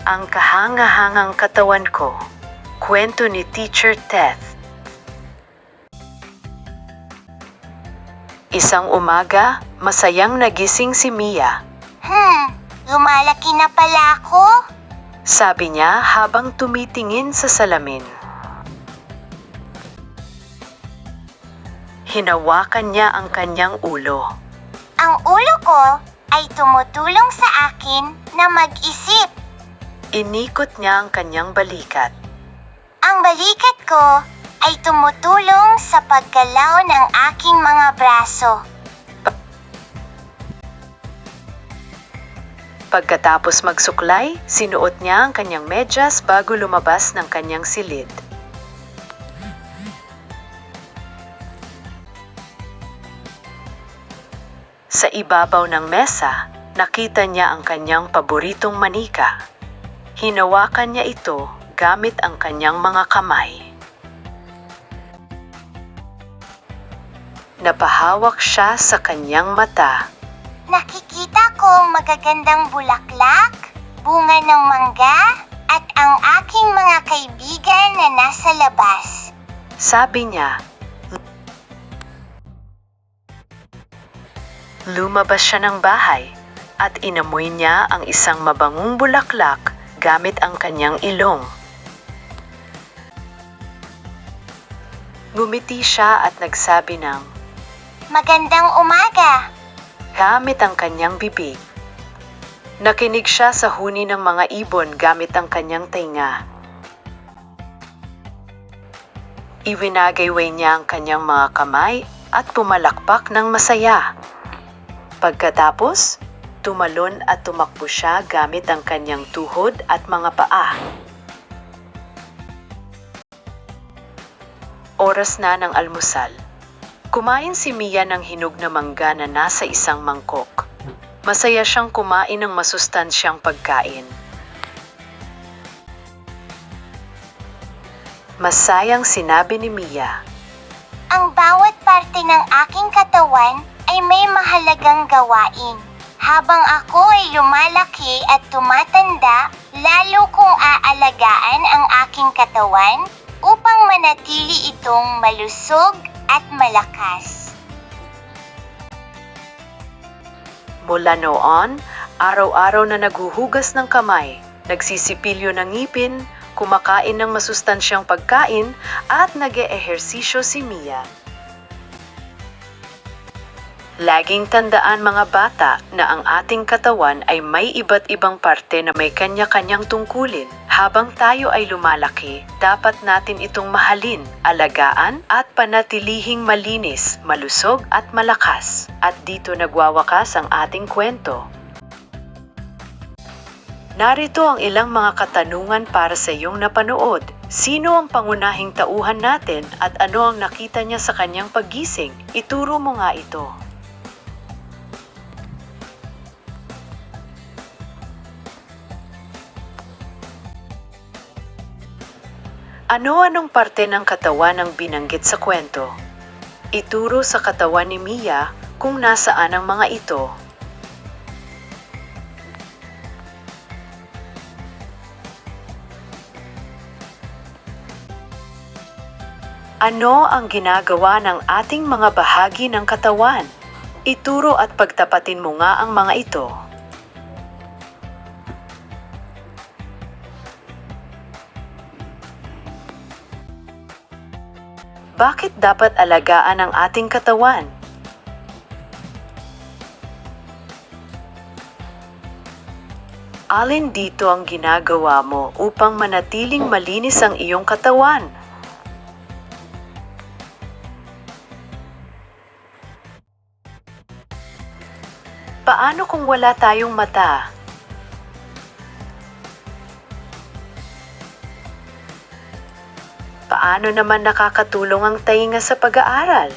Ang kahanga-hangang katawan ko. Kwento ni Teacher Teth. Isang umaga, masayang nagising si Mia. Lumalaki na pala ako? Sabi niya habang tumitingin sa salamin. Hinawakan niya ang kanyang ulo. Ang ulo ko ay tumutulong sa akin na mag-isip. Inikot niya ang kanyang balikat. Ang balikat ko ay tumutulong sa paggalaw ng aking mga braso. Pagkatapos magsuklay, sinuot niya ang kanyang medyas bago lumabas ng kanyang silid. Sa ibabaw ng mesa, nakita niya ang kanyang paboritong manika. Hinawakan niya ito gamit ang kanyang mga kamay. Napahawak siya sa kanyang mata. Nakikita ko magagandang bulaklak, bunga ng mangga, at ang aking mga kaibigan na nasa labas. Sabi niya. Lumabas siya ng bahay at inamoy niya ang isang mabangong bulaklak gamit ang kanyang ilong. Ngumiti siya at nagsabi ng, Magandang umaga! gamit ang kanyang bibig. Nakinig siya sa huni ng mga ibon gamit ang kanyang tainga. Iwinagayway niya ang kanyang mga kamay at pumalakpak ng masaya. Pagkatapos, tumalon at tumakbo siya gamit ang kanyang tuhod at mga paa. Oras na ng almusal. Kumain si Mia ng hinog na mangga na nasa isang mangkok. Masaya siyang kumain ng masustansyang pagkain. Masayang sinabi ni Mia. Ang bawat parte ng aking katawan ay may mahalagang gawain. Habang ako ay lumalaki at tumatanda, lalo kong aalagaan ang aking katawan upang manatili itong malusog at malakas. Mula noon, araw-araw na naghuhugas ng kamay, nagsisipilyo ng ngipin, kumakain ng masustansyang pagkain at nag-eehersisyo si Mia. Laging tandaan mga bata na ang ating katawan ay may iba't ibang parte na may kanya-kanyang tungkulin. Habang tayo ay lumalaki, dapat natin itong mahalin, alagaan at panatilihing malinis, malusog at malakas. At dito nagwawakas ang ating kwento. Narito ang ilang mga katanungan para sa iyong napanood. Sino ang pangunahing tauhan natin at ano ang nakita niya sa kanyang paggising? Ituro mo nga ito. Ano-anong parte ng katawan ang binanggit sa kwento? Ituro sa katawan ni Mia kung nasaan ang mga ito. Ano ang ginagawa ng ating mga bahagi ng katawan? Ituro at pagtapatin mo nga ang mga ito. Bakit dapat alagaan ang ating katawan? Alin dito ang ginagawa mo upang manatiling malinis ang iyong katawan? Paano kung wala tayong mata? Paano naman nakakatulong ang tainga sa pag-aaral?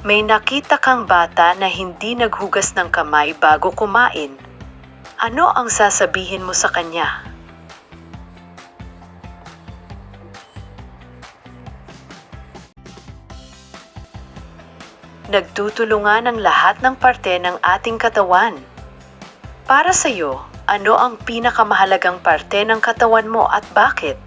May nakita kang bata na hindi naghugas ng kamay bago kumain. Ano ang sasabihin mo sa kanya? nagtutulungan ang lahat ng parte ng ating katawan. Para sa'yo, ano ang pinakamahalagang parte ng katawan mo at bakit?